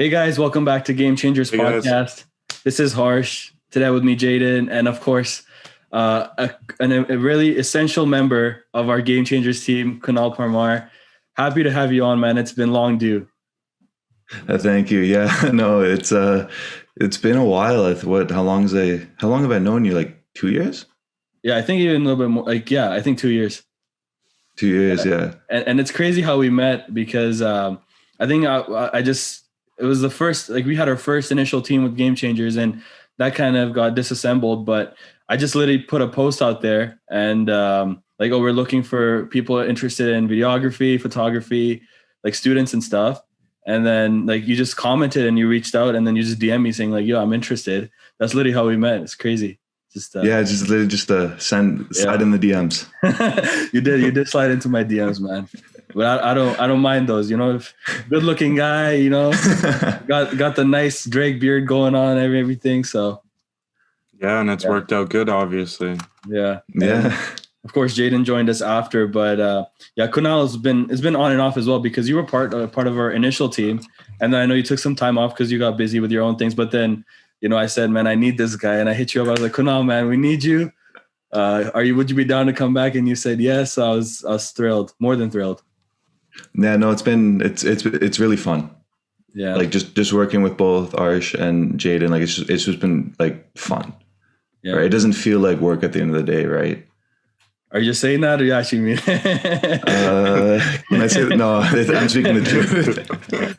Hey guys, welcome back to Gamechangers podcast. This is Harsh. Today with me, Jaden, and of course, a really essential member of our Gamechangers team, Kunal Parmar. Happy to have you on, man. It's been long due. Thank you. Yeah, no, it's been a while. How long have I known you? Like 2 years? Yeah, I think even a little bit more. I think 2 years. 2 years, yeah. And it's crazy how we met because I think it was the first, like we had our first initial team with Gamechangers and that kind of got disassembled. But I just literally put a post out there and we're looking for people interested in videography, photography, like students and stuff. And then like you just commented and you reached out and then you just DM me saying like, yo, I'm interested. That's literally how we met. It's crazy. Slide in the DMs. You did slide into my DMs, man. But I don't mind those, if good looking guy, got the nice Drake beard going on, everything. So yeah, and it's worked out good, obviously. Yeah. Yeah. And of course, Jaden joined us after, but Kunal has been on and off as well because you were part of our initial team, and then I know you took some time off because you got busy with your own things. But then, I said, man, I need this guy, and I hit you up. I was like, Kunal, man, we need you. Would you be down to come back? And you said yes. So I was thrilled, more than thrilled. Yeah, no, it's really fun. Yeah, like just working with both Arsh and Jaden, like it's just been like fun. Yeah, right? It doesn't feel like work at the end of the day, right? Are you saying that, or you actually mean? When I say that, no, I'm speaking the truth.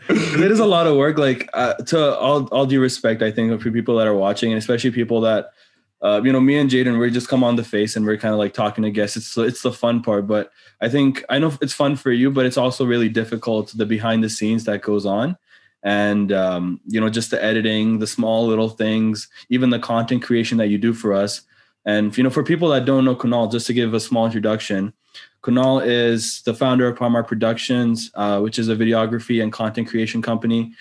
It is a lot of work. Like to all due respect, I think for people that are watching, and especially people that, me and Jaden, we just come on the face and we're kind of like talking to guests. It's the fun part, but I know it's fun for you, but it's also really difficult, the behind the scenes that goes on. And, just the editing, the small little things, even the content creation that you do for us. And, for people that don't know Kunal, just to give a small introduction, Kunal is the founder of ParmarProductions, which is a videography and content creation company.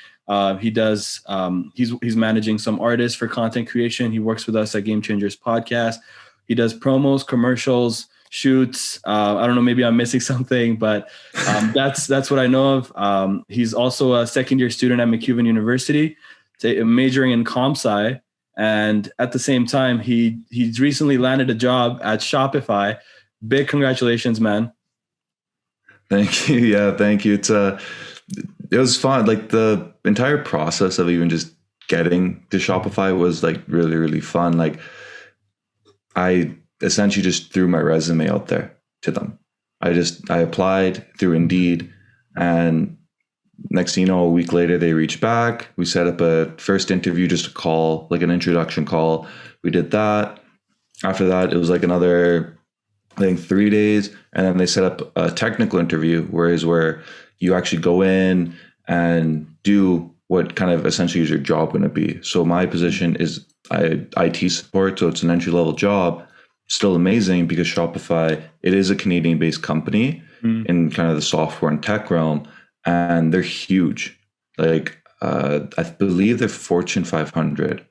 He does, he's managing some artists for content creation. He works with us at Gamechangers podcast. He does promos, commercials, shoots. I don't know, maybe I'm missing something, but that's what I know of. He's also a second-year student at MacEwan University, majoring in comp sci. And at the same time, he's recently landed a job at Shopify. Big congratulations, man. Thank you. Yeah, thank you. It was fun. Like the entire process of even just getting to Shopify was like really, really fun. Like I essentially just threw my resume out there to them. I applied through Indeed, and next thing you know, a week later they reached back. We set up a first interview, just a call, like an introduction call. We did that. After that, it was like another, I think 3 days, and then they set up a technical interview, where you actually go in and do what kind of essentially is your job going to be. So my position is IT support, so it's an entry-level job. Still amazing because Shopify, it is a Canadian-based company in kind of the software and tech realm, and they're huge. Like I believe they're Fortune 500.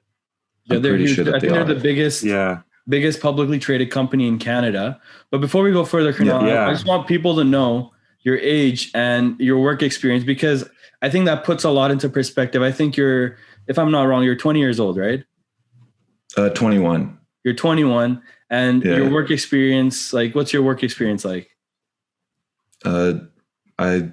Yeah, they're huge. I think they're the biggest publicly traded company in Canada. But before we go further, Kunal, I just want people to know your age and your work experience, because I think that puts a lot into perspective. I think if I'm not wrong, you're 20 years old, right? 21. You're 21. And your work experience, like, what's your work experience like? My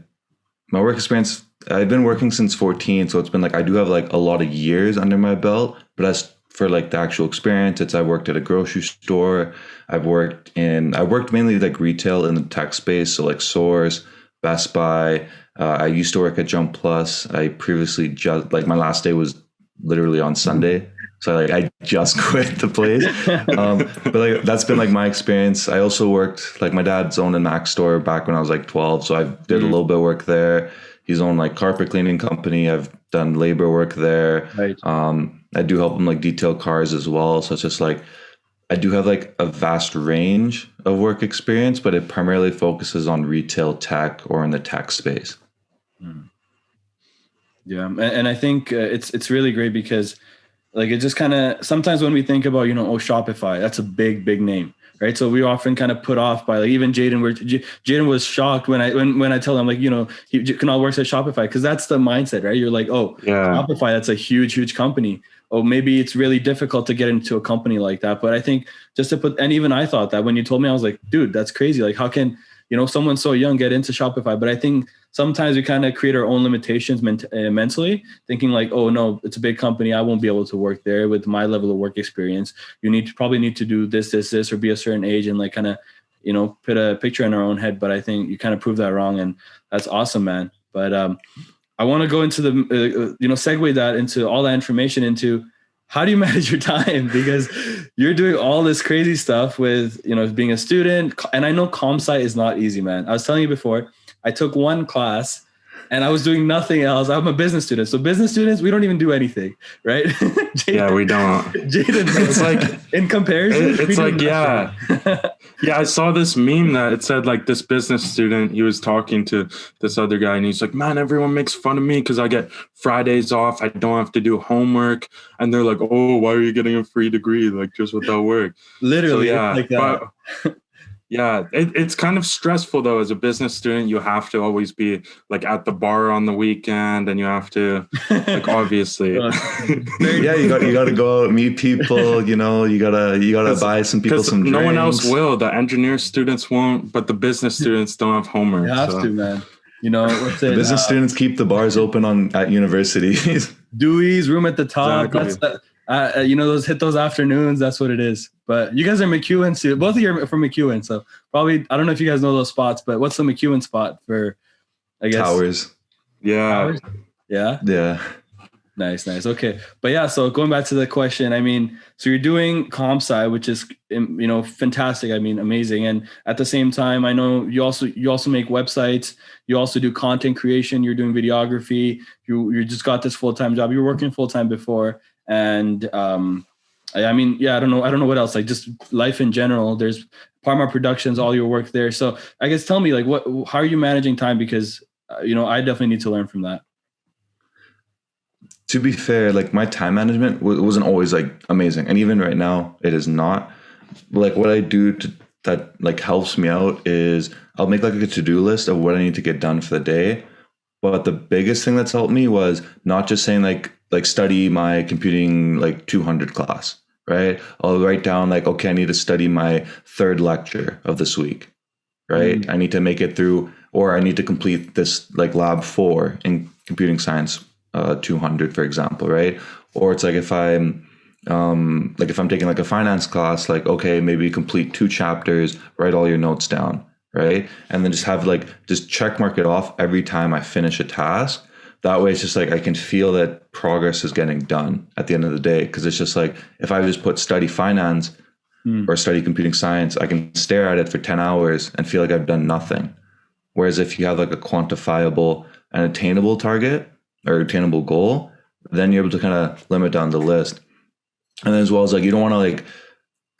work experience, I've been working since 14. So it's been like, I do have like a lot of years under my belt, but as for like the actual experience, I worked at a grocery store. I worked mainly like retail in the tech space. So like Source, Best Buy. I used to work at Jump Plus. I previously my last day was literally on Sunday. So I just quit the place. But like that's been like my experience. I also worked, like my dad's owned a Mac store back when I was like 12. So I did a little bit of work there. He's owned like carpet cleaning company. I've done labor work there. Right. I do help him like detail cars as well. So it's just like, I do have like a vast range of work experience, but it primarily focuses on retail tech or in the tech space. Yeah. And I think it's really great because like it just kind of, sometimes when we think about, Shopify, that's a big, big name. right? So we were often kind of put off by like, even Jaden was shocked when I tell him, like, Kunal works at Shopify, because that's the mindset, right? You're like, oh, Yeah. Shopify, that's a huge company. Oh, maybe it's really difficult to get into a company like that. But I think and even I thought that when you told me, I was like, dude, that's crazy. Like, how can, someone so young get into Shopify? But I think sometimes we kind of create our own limitations mentally, thinking like, oh no, it's a big company, I won't be able to work there with my level of work experience. Probably need to do this, or be a certain age, and like kind of, put a picture in our own head. But I think you kind of proved that wrong, and that's awesome, man. But I want to go into the, segue that into all that information into how do you manage your time? Because you're doing all this crazy stuff with, being a student. And I know comp sci is not easy, man. I was telling you before, I took one class and I was doing nothing else. I'm a business student. So business students, we don't even do anything, right? Yeah, we don't. Jaden, it's like in comparison. It's like, yeah. Yeah, I saw this meme that it said like this business student, he was talking to this other guy and he's like, man, everyone makes fun of me because I get Fridays off. I don't have to do homework. And they're like, oh, why are you getting a free degree? Like just without work. Literally. So, yeah. Like that. But, yeah, it's kind of stressful though. As a business student, you have to always be like at the bar on the weekend, and you have to like obviously. Yeah, you got to go out, meet people. You gotta buy some people some drinks. No one else will. The engineer students won't, but the business students don't have homework. You have to, man. What's it? Business students keep the bars open at universities. Dewey's room at the top. Exactly. That's hit those afternoons. That's what it is. But you guys are MacEwan too. Both of you are from MacEwan, so probably I don't know if you guys know those spots. But what's the MacEwan spot for? I guess Towers. Yeah. Towers? Yeah. Yeah. Nice. Okay. But yeah, so going back to the question, I mean, so you're doing comp sci, which is, fantastic. I mean, amazing. And at the same time, I know you also make websites. You also do content creation. You're doing videography. You just got this full-time job. You were working full-time before. And I mean, yeah, I don't know what else, like just life in general. There's ParmarProductions, all your work there. So I guess tell me, like, how are you managing time? Because, I definitely need to learn from that. To be fair, like my time management wasn't always like amazing. And even right now, it is not. Like what I do that like helps me out is I'll make like a to-do list of what I need to get done for the day. But the biggest thing that's helped me was not just saying like study my computing like 200 class, right? I'll write down like, okay, I need to study my third lecture of this week, right? I need to make it through, or I need to complete this like lab 4 in computing science 200, for example, right? Or it's like if I'm taking like a finance class, like, okay, maybe complete 2 chapters, write all your notes down, right? And then just check mark it off every time I finish a task. That way it's just like I can feel that progress is getting done at the end of the day. Because it's just like if I just put study finance or study computing science, I can stare at it for 10 hours and feel like I've done nothing. Whereas if you have like a quantifiable and attainable target or attainable goal, then you're able to kind of limit down the list. And then as well as like you don't want to like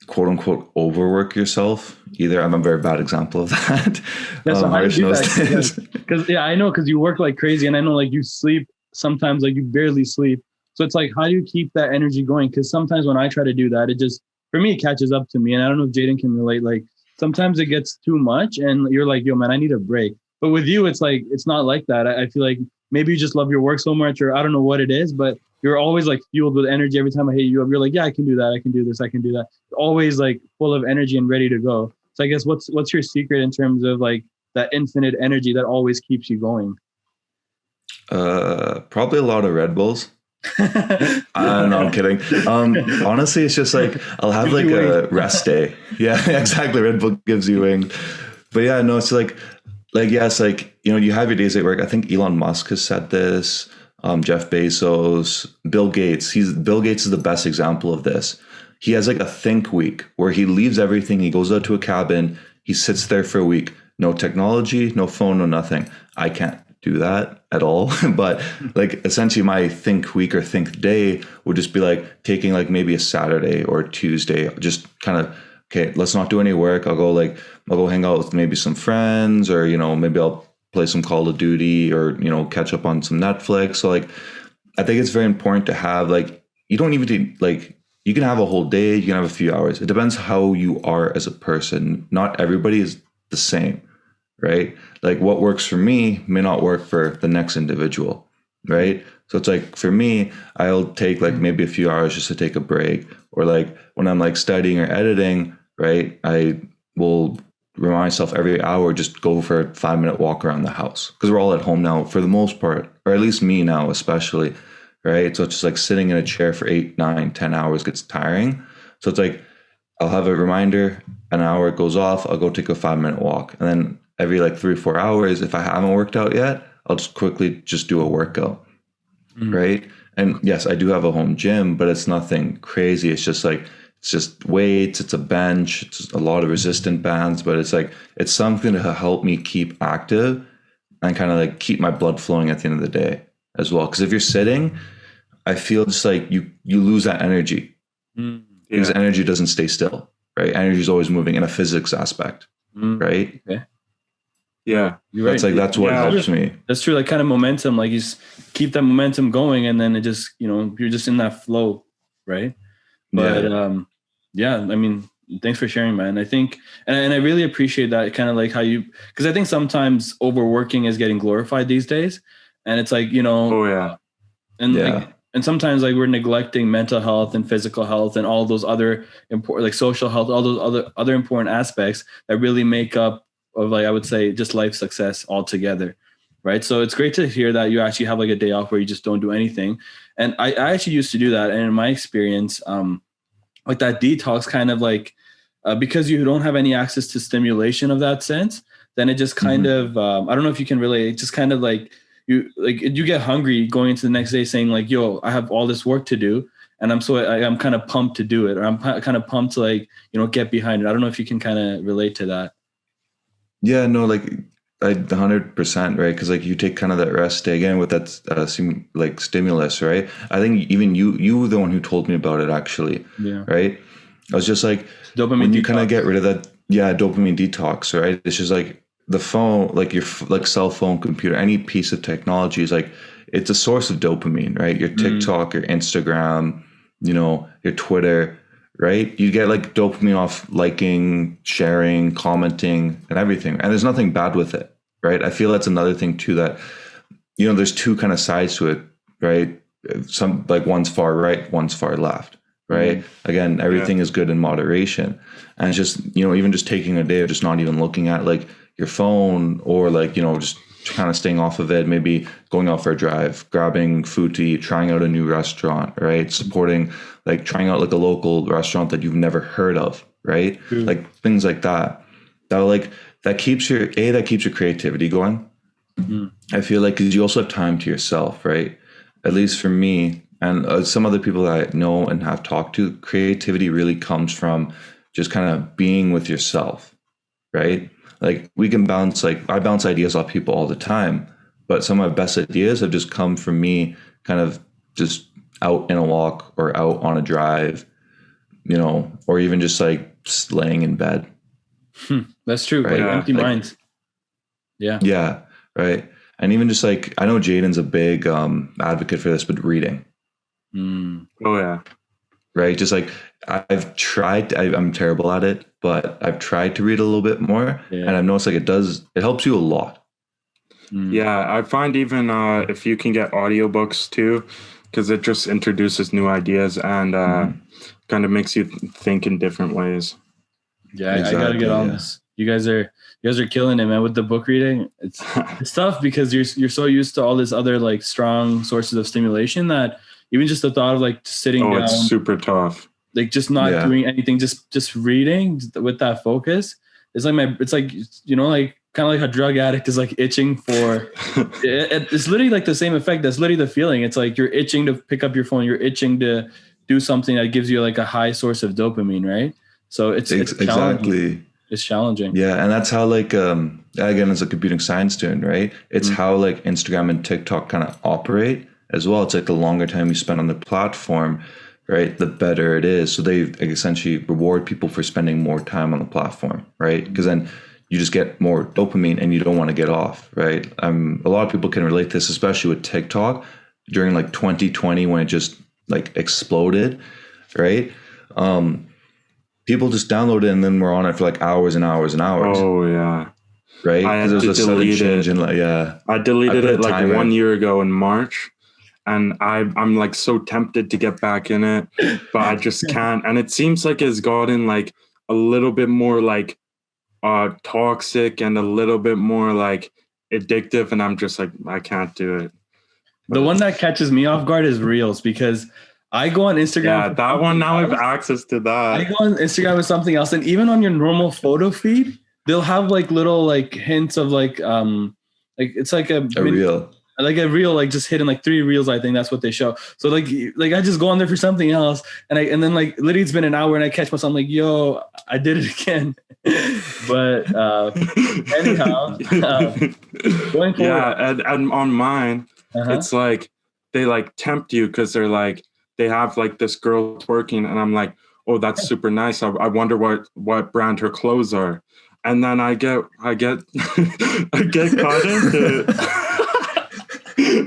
quote unquote overwork yourself either. I'm a very bad example of that. Yeah, so how do you do that? Because I know, because you work like crazy, and I know like you sleep sometimes, like you barely sleep. So it's like, how do you keep that energy going? Because sometimes when I try to do that, it just, for me, it catches up to me. And I don't know if Jaden can relate. Like sometimes it gets too much and you're like, yo, man, I need a break. But with you, it's like, it's not like that. I feel like maybe you just love your work so much, or I don't know what it is, but you're always like fueled with energy. Every time I hit you up, you're like, yeah, I can do that. I can do this. I can do that. Always like full of energy and ready to go. So I guess what's your secret in terms of like that infinite energy that always keeps you going? Probably a lot of Red Bulls. I don't know, I'm kidding. Honestly, it's just like I'll have like a rest day. Yeah, exactly. Red Bull gives you wings. But yeah, no, it's like yes, like, you have your days at work. I think Elon Musk has said this. Jeff Bezos, Bill Gates. Bill Gates is the best example of this. He has like a think week where he leaves everything. He goes out to a cabin. He sits there for a week. No technology, no phone, no nothing. I can't do that at all. But like essentially my think week or think day would just be like taking like maybe a Saturday or a Tuesday, just kind of, okay, let's not do any work. I'll go hang out with maybe some friends, or, maybe I'll play some Call of Duty, or, catch up on some Netflix. So like, I think it's very important to have like, you don't even like you can have a whole day, you can have a few hours. It depends how you are as a person. Not everybody is the same, right? Like what works for me may not work for the next individual, right? So it's like for me, I'll take like maybe a few hours just to take a break, or like when I'm like studying or editing, right? I will remind myself every hour, just go for a 5-minute walk around the house, because we're all at home now for the most part, or at least me now, especially, right? So it's just like sitting in a chair for 8, 9, 10 hours gets tiring. So it's like, I'll have a reminder, an hour goes off, I'll go take a 5-minute walk. And then every like 3 or 4 hours, if I haven't worked out yet, I'll just quickly just do a workout. Right. And yes, I do have a home gym, but it's nothing crazy. It's just like, it's just weights, it's a bench, it's a lot of resistant bands, but it's like, it's something to help me keep active and kind of like keep my blood flowing at the end of the day as well. Because if you're sitting, I feel just like you lose that energy, because energy doesn't stay still, right? Energy is always moving in a physics aspect, right? Okay. Yeah, you're right. That's like, that's what helps me. That's true. Like kind of momentum, like you just keep that momentum going, and then it just, you're just in that flow, right? But yeah, I mean, thanks for sharing, man. I think, and I really appreciate that, kind of like how you, because I think sometimes overworking is getting glorified these days, and it's like, and sometimes like we're neglecting mental health and physical health and all those other important, like social health, all those other important aspects that really make up of, like, I would say, just life success altogether. Right. So it's great to hear that you actually have like a day off where you just don't do anything. And I actually used to do that. And in my experience, like that detox kind of like, because you don't have any access to stimulation of that sense, then it just kind of, I don't know if you can relate. It just kind of like you get hungry going into the next day saying like, yo, I have all this work to do. And I'm kind of pumped to do it, or I'm kind of pumped to like, get behind it. I don't know if you can kind of relate to that. Yeah, no, like 100%, right? Because like you take kind of that rest day again with that like stimulus, right? I think even you were the one who told me about it, actually. Yeah. Right. I was just like, dopamine when you detox. kind of get rid of that, dopamine detox, right? It's just like the phone, like your like cell phone, computer, any piece of technology is like, it's a source of dopamine, right? Your TikTok, your Instagram, your Twitter. Right? You get like dopamine off liking, sharing, commenting, and everything. And there's nothing bad with it, right? I feel that's another thing too, that, there's two kind of sides to it, right? Some like one's far right, one's far left, right? Again, everything is good in moderation. And it's just, even just taking a day of just not even looking at like your phone, or like, just kind of staying off of it, maybe going out for a drive, grabbing food to eat, trying out a new restaurant, right? Supporting, like trying out like a local restaurant that you've never heard of, right? Like things like that. That keeps your creativity going. I feel like, because you also have time to yourself, right? At least for me and some other people that I know and have talked to, creativity really comes from just kind of being with yourself, right? Like I bounce ideas off people all the time, but some of my best ideas have just come from me kind of just out in a walk, or out on a drive, or even just like laying in bed. That's true. Right? Like empty minds. Yeah. Yeah. Right. And even just like, I know Jaden's a big advocate for this, but reading. Oh yeah. Right. Just like I've tried, I'm terrible at it, but I've tried to read a little bit more, and I've noticed like it helps you a lot. Yeah. I find even if you can get audiobooks too, because it just introduces new ideas and kind of makes you think in different ways. Yeah, exactly, I gotta get on this. You guys are killing it, man, with the book reading. It's tough because you're so used to all this other like strong sources of stimulation that even just the thought of like sitting down, it's super tough. Like just not doing anything, just reading with that focus. It's like like kind of like a drug addict is like itching for. It's literally like the same effect. That's literally the feeling. It's like you're itching to pick up your phone. You're itching to do something that gives you like a high source of dopamine, right? So it's exactly. It's challenging. Yeah, and that's how like again, as a computing science student, right? It's how like Instagram and TikTok kind of operate as well. It's like the longer time you spend on the platform, right, the better it is. So they essentially reward people for spending more time on the platform, right? Because then you just get more dopamine and you don't want to get off, right? A lot of people can relate to this, especially with TikTok during like 2020 when it just like exploded. right? People just download it and then we're on it for like hours and hours and hours. Oh yeah. Right? I had Because to there's a sudden delete change it. in like, yeah. I deleted put a it like timer. 1 year ago in March, and I'm like so tempted to get back in it, but I just can't. And it seems like it's gotten like a little bit more like toxic and a little bit more like addictive, and I'm just like, I can't do it. The one that catches me off guard is Reels, because I go on Instagram. Yeah, that one now I have access to I that. go on Instagram with something else, and even on your normal photo feed, they'll have like little like hints of like it's like a reel. Like a reel, like just hitting like 3 reels. I think that's what they show. So like I just go on there for something else, and then like literally it's been an hour and I catch myself, I'm like, yo, I did it again. But anyhow, going forward, yeah, and on mine, it's like they like tempt you because they're like, they have like this girl twerking, and I'm like, oh, that's super nice. I wonder what brand her clothes are, and then I get I get caught into it.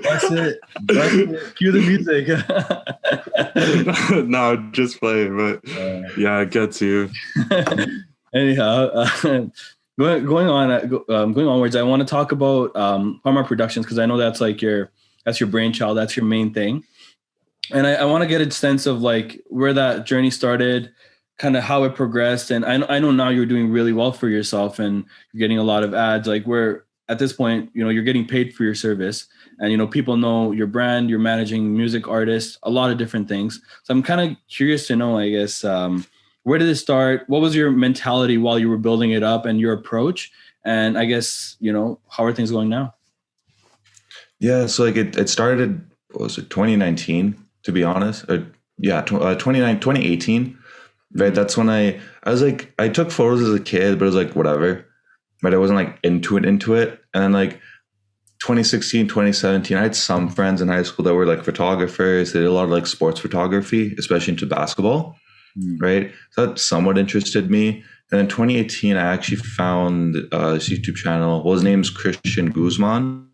That's it. Cue the music. No, just play, but yeah, it gets you. Anyhow, going onwards, I want to talk about ParmarProductions, because I know that's like that's your brainchild, that's your main thing, and I want to get a sense of like where that journey started, kind of how it progressed, and I know now you're doing really well for yourself and you're getting a lot of ads. Like, where at this point, you're getting paid for your service, and people know your brand, you're managing music artists, a lot of different things. So I'm kind of curious to know, I guess, where did it start? What was your mentality while you were building it up and your approach? And I guess, how are things going now? Yeah, so like it started, what was it, 2019, to be honest? 2018, right? That's when I was like, I took photos as a kid, but it was like, whatever. But I wasn't like into it. And then like 2016, 2017, I had some friends in high school that were like photographers. They did a lot of like sports photography, especially into basketball, right? So that somewhat interested me. And in 2018, I actually found this YouTube channel. Well, his name's Christian Guzman,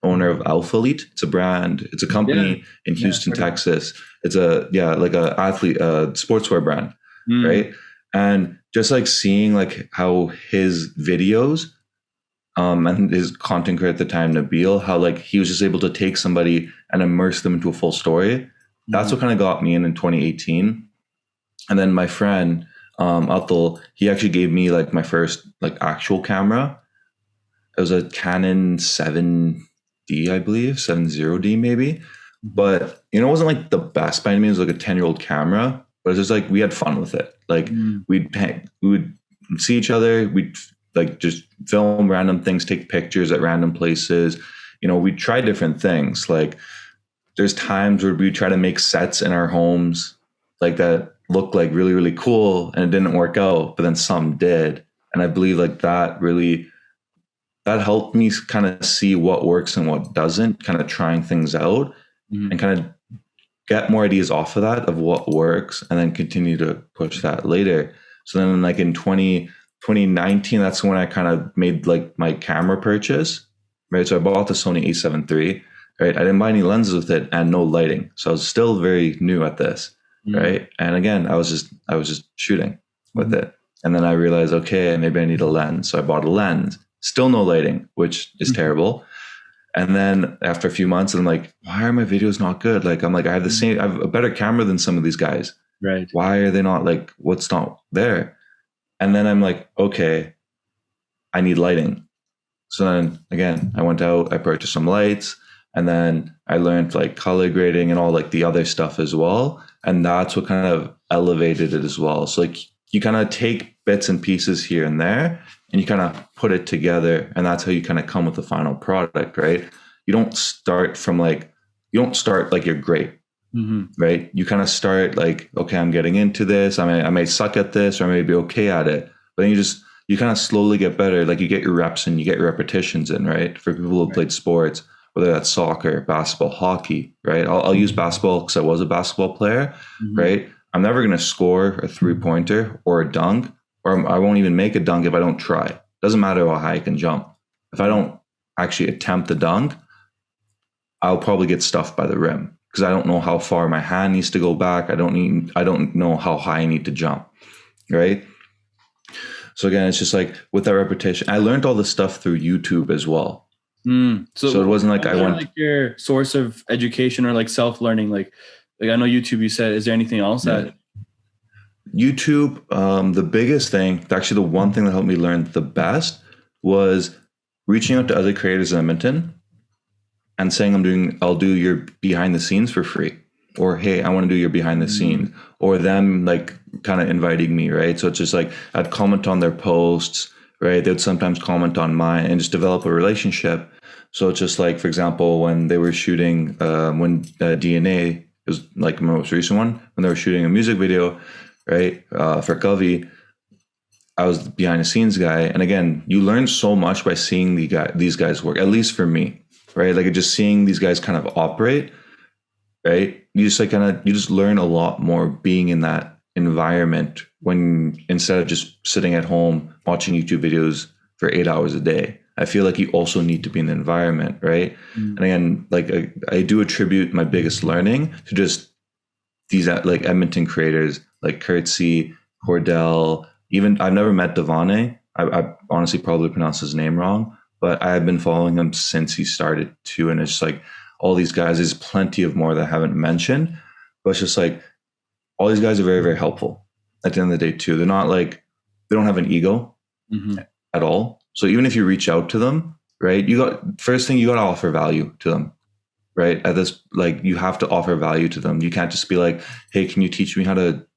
owner of Alpha Elite. It's a brand. It's a company in Houston, Texas. It's like a athlete, sportswear brand, right? And just like seeing like how his videos, and his content creator at the time, Nabil, how like he was just able to take somebody and immerse them into a full story. That's what kind of got me in 2018. And then my friend, Atul, he actually gave me like my first like actual camera. It was a Canon 7D, I believe, 70D maybe. But it wasn't like the best by any means. It was like a 10-year-old camera, but it was just like we had fun with it. Like we would see each other, we'd like just film random things, take pictures at random places. We try different things. Like there's times where we try to make sets in our homes like that look like really, really cool, and it didn't work out, but then some did. And I believe like that helped me kind of see what works and what doesn't, kind of trying things out and kind of get more ideas off of that, of what works, and then continue to push that later. So then like in 2019, that's when I kind of made like my camera purchase, right? So I bought the Sony a7 III, right? I didn't buy any lenses with it and no lighting. So I was still very new at this, right? And again, I was just shooting with it. And then I realized, okay, maybe I need a lens. So I bought a lens, still no lighting, which is terrible. And then after a few months, I'm like, why are my videos not good? Like, I'm like, I have a better camera than some of these guys. Right. Why are they not like, what's not there? And then I'm like, okay, I need lighting. So then again, I went out, I purchased some lights, and then I learned like color grading and all like the other stuff as well. And that's what kind of elevated it as well. So like you kind of take bits and pieces here and there and you kind of put it together, and that's how you kind of come with the final product, right? You don't start like you're great. Right? You kind of start like, okay, I'm getting into this. I may suck at this, or I may be okay at it. But then you kind of slowly get better. Like you get your reps and you get your repetitions in, right? For people who played sports, whether that's soccer, basketball, hockey, right? I'll use basketball because I was a basketball player, right? I'm never going to score a 3-pointer or a dunk, or I won't even make a dunk if I don't try. Doesn't matter how high I can jump. If I don't actually attempt the dunk, I'll probably get stuffed by the rim, because I don't know how far my hand needs to go back. I don't know how high I need to jump, right? So again, it's just like with that repetition, I learned all this stuff through YouTube as well. So it wasn't like I went like your source of education or like self-learning. Like I know YouTube, you said, is there anything else that YouTube, the biggest thing, actually the one thing that helped me learn the best was reaching out to other creators in Edmonton and saying I'll do your behind the scenes for free, or hey, I want to do your behind the scenes, or them like kind of inviting me, right? So it's just like I'd comment on their posts, right? They'd sometimes comment on mine and just develop a relationship. So it's just like, for example, when they were shooting, DNA, it was like my most recent one, when they were shooting a music video, right, for Covey, I was the behind the scenes guy. And again, you learn so much by seeing these guys work, at least for me, right? Like just seeing these guys kind of operate, right? You just learn a lot more being in that environment when instead of just sitting at home watching YouTube videos for 8 hours a day. I feel like you also need to be in the environment, right? And again, like I do attribute my biggest learning to just these like Edmonton creators like Kurtzy, Cordell, even I've never met Devane. I honestly probably pronounced his name wrong, but I have been following him since he started too. And it's just like all these guys, there's plenty of more that I haven't mentioned, but it's just like all these guys are very, very helpful at the end of the day too. They're not like, they don't have an ego at all. So even if you reach out to them, right, first thing you got to offer value to them, right? At this, like you have to offer value to them. You can't just be like, hey, can you teach me how to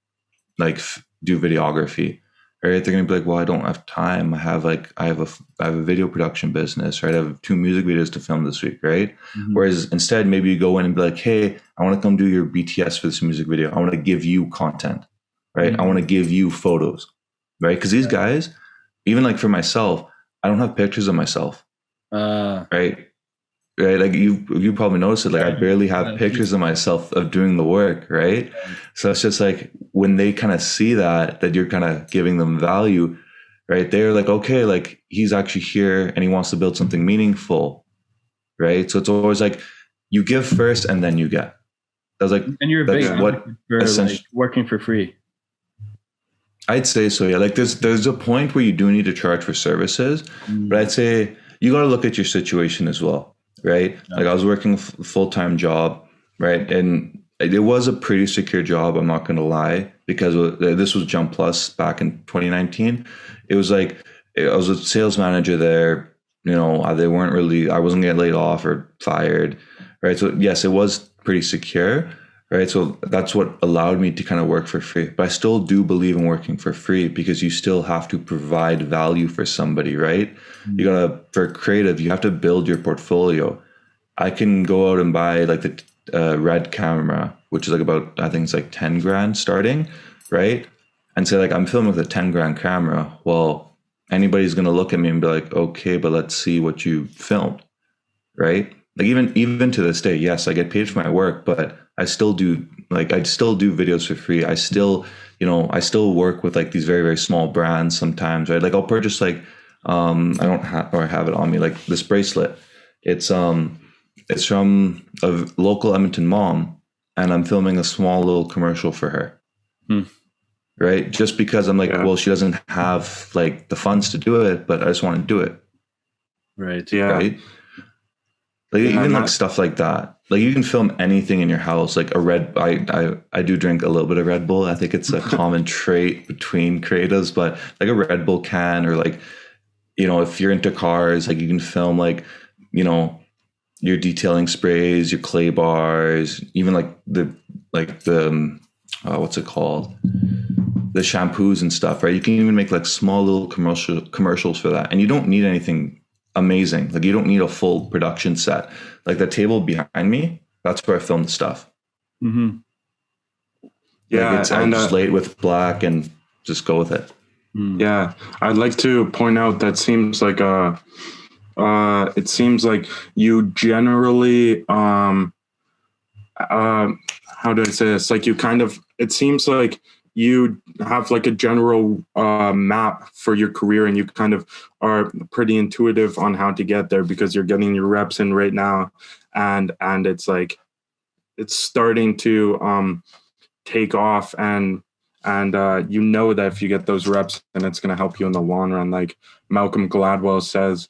like do videography? Right? They're going to be like, well, I don't have time. I have a video production business, right? I have 2 music videos to film this week, right? Whereas instead, maybe you go in and be like, hey, I want to come do your BTS for this music video. I want to give you content, right? I want to give you photos, right? Because these guys, even like for myself, I don't have pictures of myself, right? Right, like you probably noticed it. Like I barely have pictures of myself of doing the work, right? So it's just like when they kind of see that you're kind of giving them value, right? They're like, okay, like he's actually here and he wants to build something meaningful, right? So it's always like you give first and then you get. That's like, and you're a big for like working for free. I'd say so, yeah. Like there's a point where you do need to charge for services, but I'd say you got to look at your situation as well. Right. Like I was working a full-time job. Right. And it was a pretty secure job. I'm not going to lie, because this was Jump Plus back in 2019. It was like, I was a sales manager there. You know, I wasn't getting laid off or fired. Right. So yes, it was pretty secure. Right. So that's what allowed me to kind of work for free. But I still do believe in working for free because you still have to provide value for somebody. Right. For creative, you have to build your portfolio. I can go out and buy like the Red camera, which is like about, I think it's like 10 grand starting. Right. And say like, I'm filming with a 10 grand camera. Well, anybody's going to look at me and be like, okay, but let's see what you filmed. Right. Like even to this day, yes, I get paid for my work, but I still do videos for free. I still work with like these very, very small brands sometimes, right? Like I'll purchase like, I have it on me, like this bracelet. It's from a local Edmonton mom, and I'm filming a small little commercial for her. Right. Just because I'm like, well, she doesn't have like the funds to do it, but I just want to do it. Right. Yeah. Right. Like even like stuff like that. Like you can film anything in your house. Like I do drink a little bit of Red Bull. I think it's a common trait between creatives, but like a Red Bull can, or like, you know, if you're into cars, like you can film like, you know, your detailing sprays, your clay bars, even like the what's it called? The shampoos and stuff, right? You can even make like small little commercials for that. And you don't need anything amazing. Like you don't need a full production set. Like the table behind me, that's where I film the stuff. Yeah, like I just lay it with black and just go with it. Yeah, I'd like to point out that seems like it seems like you generally how do I say this? Like you kind of, it seems like you have like a general map for your career, and you kind of are pretty intuitive on how to get there because you're getting your reps in right now. And it's like, starting to take off, and you know that if you get those reps, then it's going to help you in the long run. Like Malcolm Gladwell says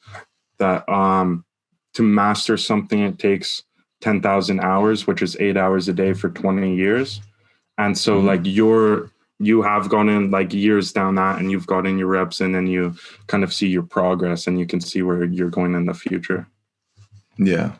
that to master something, it takes 10,000 hours, which is 8 hours a day for 20 years. And so like you have gone in like years down that, and you've got in your reps, and then you kind of see your progress, and you can see where you're going in the future. Yeah.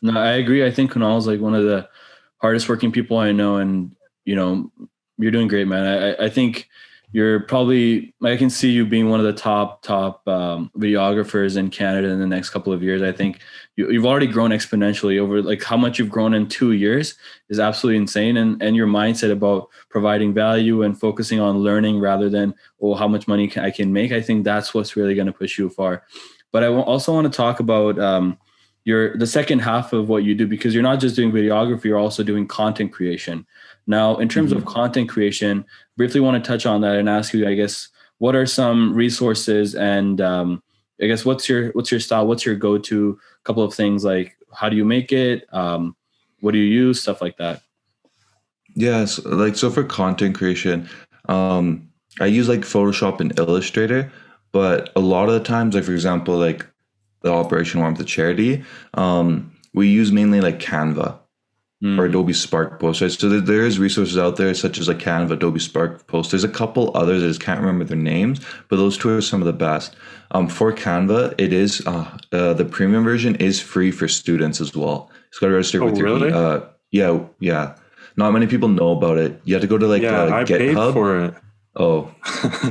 No, I agree. I think Kunal is like one of the hardest working people I know, and you're doing great, man. I think you're probably, I can see you being one of the top videographers in Canada in the next couple of years. I think you've already grown exponentially over, like, how much you've grown in 2 years is absolutely insane. And your mindset about providing value and focusing on learning rather than, how much money I can make. I think that's what's really going to push you far. But I also want to talk about the second half of what you do, because you're not just doing videography, you're also doing content creation. Now, in terms of content creation, briefly want to touch on that and ask you, I guess, what are some resources, and I guess what's your style? What's your go-to couple of things? Like, how do you make it? What do you use? Stuff like that. Yes. So for content creation, I use like Photoshop and Illustrator, but a lot of the times, like for example, like the Operation Warmth, the charity, we use mainly like Canva. Or Adobe Spark Post. Right? So there is resources out there such as like Canva, Adobe Spark Post. There's a couple others, I just can't remember their names, but those two are some of the best. For Canva, it is the premium version is free for students as well. It's got to register with your really? Yeah. Not many people know about it. You have to go to like I GitHub. paid for it. Oh,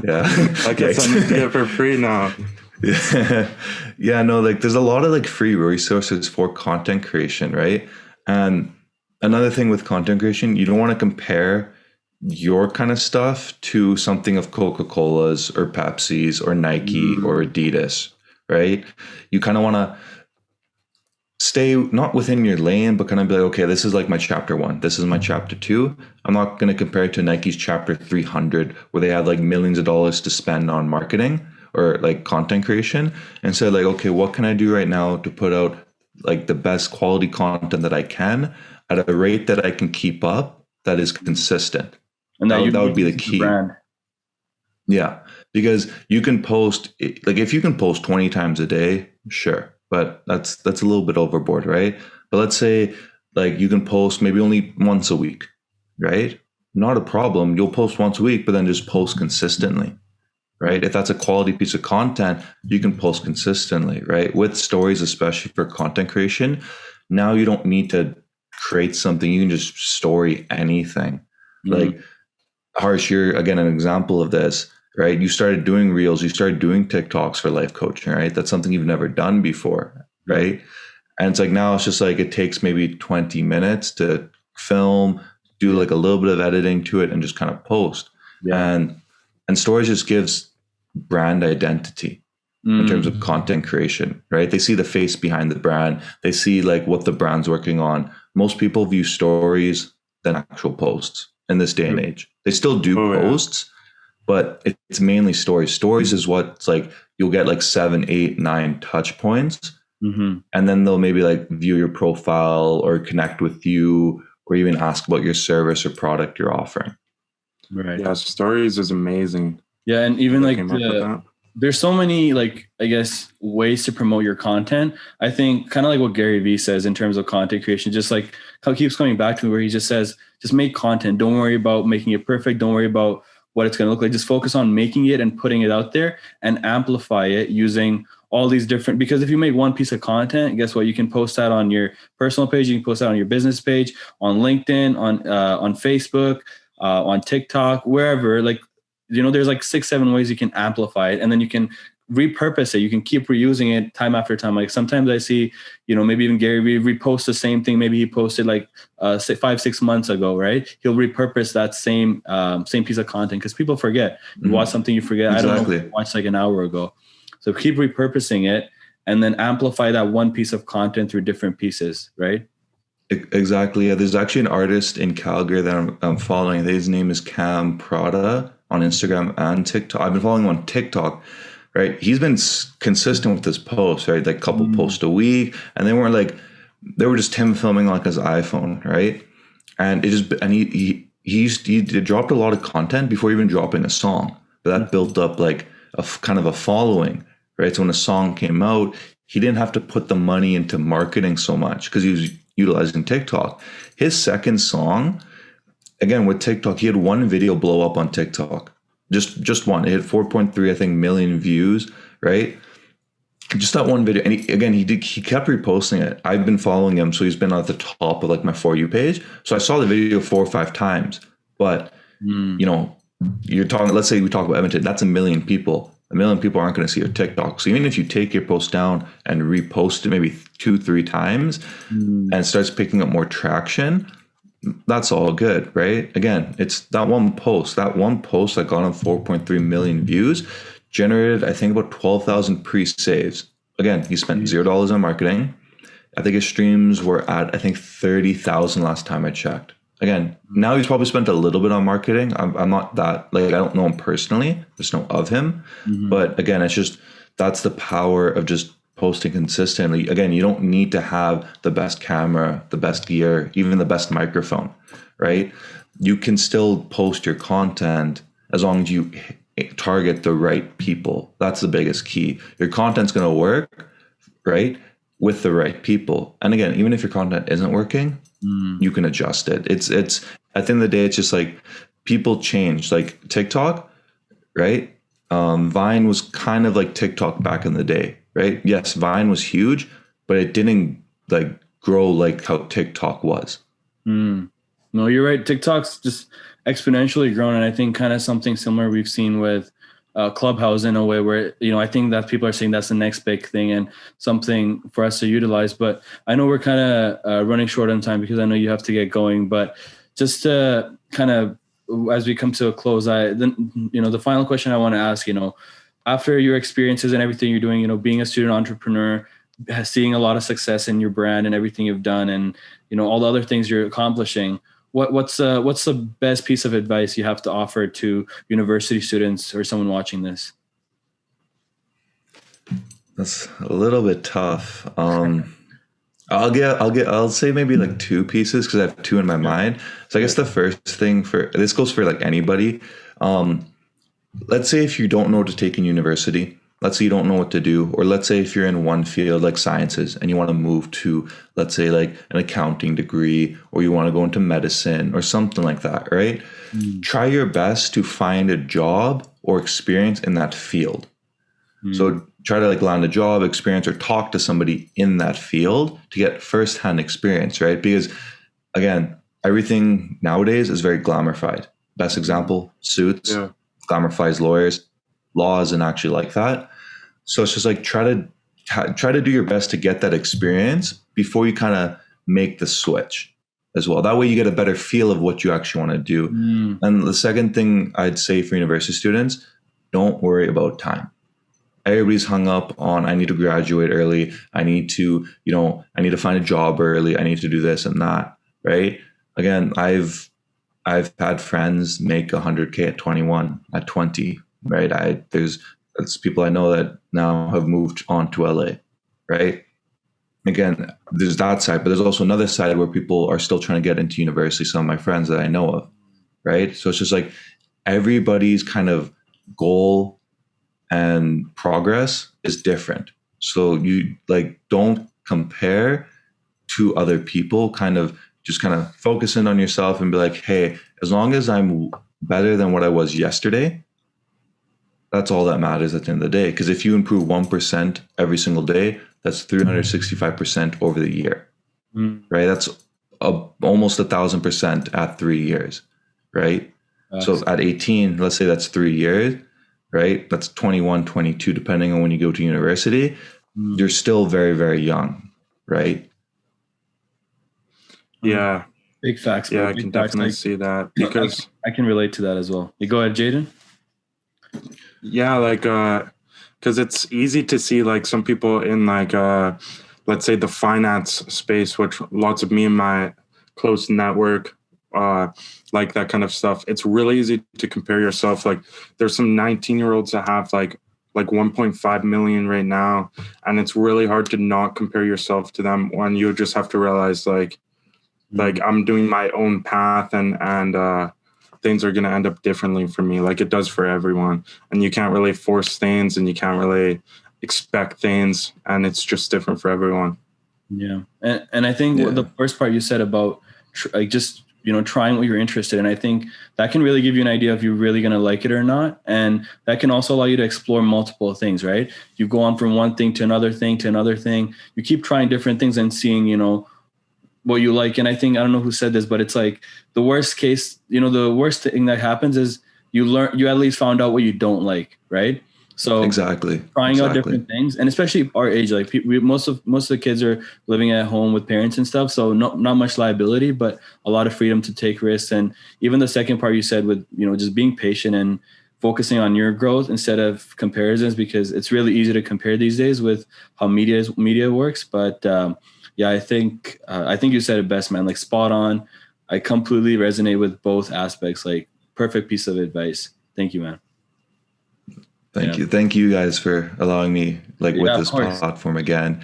yeah. I get something to get for free now. Yeah, no, like there's a lot of like free resources for content creation, right? And another thing with content creation, you don't want to compare your kind of stuff to something of Coca-Cola's or Pepsi's or Nike or Adidas, right? You kind of want to stay not within your lane, but kind of be like, okay, this is like my chapter 1. This is my chapter 2. I'm not going to compare it to Nike's chapter 300, where they had like millions of dollars to spend on marketing or like content creation. And so like, okay, what can I do right now to put out like the best quality content that I can at a rate that I can keep up, that is consistent. And that would be the key. Yeah, because you can post, like if you can post 20 times a day, sure, but that's a little bit overboard, right? But let's say like you can post maybe only once a week, right? Not a problem. You'll post once a week, but then just post consistently, right? If that's a quality piece of content, you can post consistently, right? With stories, especially for content creation, now you don't need to create something. You can just story anything. Like Harsh, you're again an example of this, right? You started doing reels, you started doing TikToks for life coaching, right? That's something you've never done before, right? And it's like now it's just like it takes maybe 20 minutes to film, do like a little bit of editing to it, and just kind of post. And stories just gives brand identity in terms of content creation, right? They see the face behind the brand. They see like what the brand's working on. Most people view stories than actual posts in this day and age. They still do posts, but it's mainly stories. Stories is what's like, you'll get like 7, 8, 9 touch points. And then they'll maybe like view your profile or connect with you or even ask about your service or product you're offering. Right. Yeah, stories is amazing. Yeah, and even like there's so many, like, I guess, ways to promote your content. I think kind of like what Gary Vee says in terms of content creation, just like keeps coming back to me, where he just says, just make content. Don't worry about making it perfect. Don't worry about what it's going to look like. Just focus on making it and putting it out there and amplify it using all these different, because if you make one piece of content, guess what? You can post that on your personal page. You can post that on your business page, on LinkedIn, on Facebook, on TikTok, wherever. Like, there's like 6-7 ways you can amplify it, and then you can repurpose it. You can keep reusing it time after time. Like sometimes I see, maybe even Gary Vee repost the same thing. Maybe he posted like 5-6 months ago, right? He'll repurpose that same piece of content, because people forget. You watch something, you forget. Exactly. I don't know, watched like an hour ago. So keep repurposing it and then amplify that one piece of content through different pieces, right? Exactly. Yeah, there's actually an artist in Calgary that I'm following. His name is Cam Prada on Instagram and TikTok. I've been following him on TikTok, right? He's been consistent with his posts, right? Like a couple posts a week. And they were just him filming like his iPhone, right? and he dropped a lot of content before even dropping a song. But that built up like a kind of a following, right? So when a song came out, he didn't have to put the money into marketing so much because he was utilizing TikTok. His second song, again with TikTok, he had one video blow up on TikTok, just one. It had 4.3 I think million views, right? Just that one video, and he kept reposting it. I've been following him, so he's been at the top of like my For You page. So I saw the video 4 or 5 times. But you know, you're talking. Let's say we talk about Edmonton. That's 1 million people. 1 million people aren't going to see your TikTok. So even if you take your post down and repost it maybe 2-3 times, and it starts picking up more traction, that's all good, right? Again, it's that one post. That one post that got on 4.3 million views generated, I think, about 12,000 pre-saves. Again, he spent $0 on marketing. I think his streams were at, I think, 30,000 last time I checked. Again, now he's probably spent a little bit on marketing. I'm not that, like, I don't know him personally. Just know of him. But again, it's just, that's the power of just posting consistently. Again, you don't need to have the best camera, the best gear, even the best microphone, right? You can still post your content as long as you target the right people. That's the biggest key. Your content's going to work, right, with the right people. And again, even if your content isn't working, you can adjust it. It's at the end of the day, it's just like people change. Like TikTok, right? Vine was kind of like TikTok back in the day, right? Yes, Vine was huge, but it didn't like grow like how TikTok was. No, you're right. TikTok's just exponentially grown, and I think kind of something similar we've seen with Clubhouse in a way where, you know, I think that people are saying that's the next big thing and something for us to utilize. But I know we're kind of running short on time because I know you have to get going. But just to kind of, as we come to a close, the final question I want to ask, you know, after your experiences and everything you're doing, you know, being a student entrepreneur, seeing a lot of success in your brand and everything you've done, and, you know, all the other things you're accomplishing, what's the best piece of advice you have to offer to university students or someone watching this? That's a little bit tough. I'll say maybe like 2 pieces because I have 2 in my mind. So I guess the first thing, for this goes for like anybody. Let's say if you don't know what to take in university, let's say you don't know what to do, or let's say if you're in one field like sciences and you want to move to, let's say, like an accounting degree, or you want to go into medicine or something like that, right? Try your best to find a job or experience in that field. So try to like land a job, experience, or talk to somebody in that field to get firsthand experience, right? Because again, everything nowadays is very glamorified. Best example, Suits, glamorifies lawyers. Law isn't actually like that. So it's just like try to do your best to get that experience before you kind of make the switch as well. That way you get a better feel of what you actually want to do. And the second thing I'd say for university students, don't worry about time. Everybody's hung up on, I need to graduate early. I need to find a job early. I need to do this and that, right? Again, I've had friends make 100K at 21, at 20, right? There's people I know that now have moved on to LA, right? Again, there's that side, but there's also another side where people are still trying to get into university. Some of my friends that I know of, right? So it's just like everybody's kind of goal and progress is different. So you like don't compare to other people, just focus in on yourself and be like, hey, as long as I'm better than what I was yesterday, that's all that matters at the end of the day. Because if you improve 1% every single day, that's 365% over the year, right? That's almost 1,000% at 3 years, right? So at 18, let's say that's 3 years, right? That's 21, 22, depending on when you go to university. You're still very, very young, right? Yeah. Big facts. Yeah, I big can facts. definitely see that because I can relate to that as well. You go ahead, Jaden. Yeah, like because it's easy to see like some people in like let's say the finance space, which lots of me and my close network like that kind of stuff. It's really easy to compare yourself. Like there's some 19-year-olds that have like 1.5 million right now, and it's really hard to not compare yourself to them when you just have to realize like Like I'm doing my own path, and things are going to end up differently for me, like it does for everyone. And you can't really force things, and you can't really expect things, and it's just different for everyone. Yeah. And I think the first part you said about like just, trying what you're interested in, I think that can really give you an idea if you're really going to like it or not. And that can also allow you to explore multiple things, right? You go on from one thing to another thing to another thing. You keep trying different things and seeing, what you like. And I think, I don't know who said this, but it's like the worst case, the worst thing that happens is you at least found out what you don't like, right? So exactly trying out different things, and especially our age, like most of the kids are living at home with parents and stuff. So not much liability, but a lot of freedom to take risks. And even the second part you said with, just being patient and focusing on your growth instead of comparisons, because it's really easy to compare these days with how media works. But yeah, I think you said it best, man. Like spot on. I completely resonate with both aspects. Like perfect piece of advice. Thank you, man. Thank you guys for allowing me with this platform again.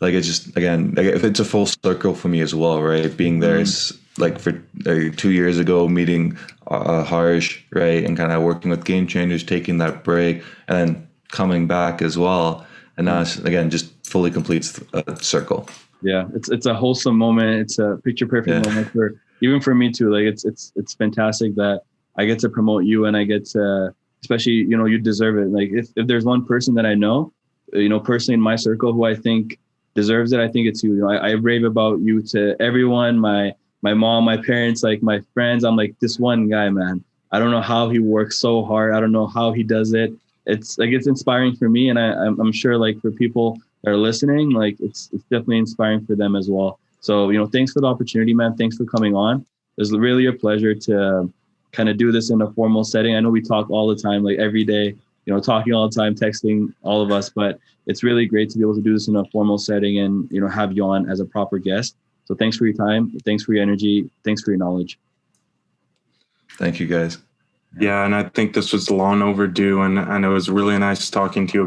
Like it's just, again, if it's a full circle for me as well, right? Being there is like for 2 years ago, meeting Harsh, right? And kind of working with Gamechangers, taking that break and then coming back as well. And now it's, again, just fully completes a circle. Yeah. It's a wholesome moment. It's a picture perfect moment even for me too. Like it's fantastic that I get to promote you, and I get to, especially, you deserve it. Like if there's one person that I know, personally in my circle who I think deserves it, I think it's you. I rave about you to everyone, my mom, my parents, like my friends. I'm like, this one guy, man, I don't know how he works so hard. I don't know how he does it. It's like, it's inspiring for me. And I'm sure like for people that are listening, like it's definitely inspiring for them as well. So, thanks for the opportunity, man. Thanks for coming on. It was really a pleasure to kind of do this in a formal setting. I know we talk all the time, like every day, talking all the time, texting, all of us, but it's really great to be able to do this in a formal setting and, have you on as a proper guest. So thanks for your time. Thanks for your energy. Thanks for your knowledge. Thank you, guys. Yeah. And I think this was long overdue, and it was really nice talking to you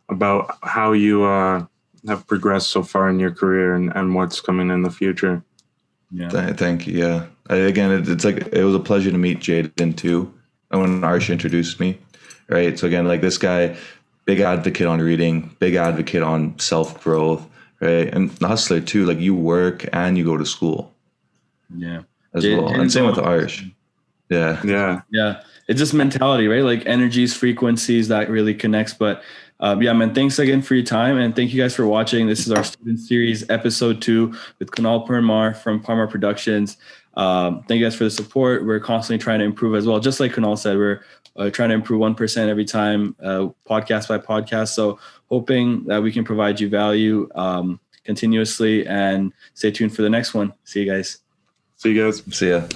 about how you have progressed so far in your career and what's coming in the future. Yeah. Thank you. Yeah. It's like, it was a pleasure to meet Jaden too. And when Arsh introduced me, right? So again, like this guy, big advocate on reading, big advocate on self-growth, right? And the hustler too, like you work and you go to school. Yeah. As well. And same with Arsh. Yeah. Yeah. Yeah. It's just mentality, right? Like energies, frequencies that really connects. But yeah, man, thanks again for your time. And thank you guys for watching. This is our Student Series episode 2 with Kunal Parmar from ParmarProductions. Thank you guys for the support. We're constantly trying to improve as well. Just like Kunal said, we're trying to improve 1% every time, podcast by podcast. So hoping that we can provide you value continuously, and stay tuned for the next one. See you guys. See you guys. See ya.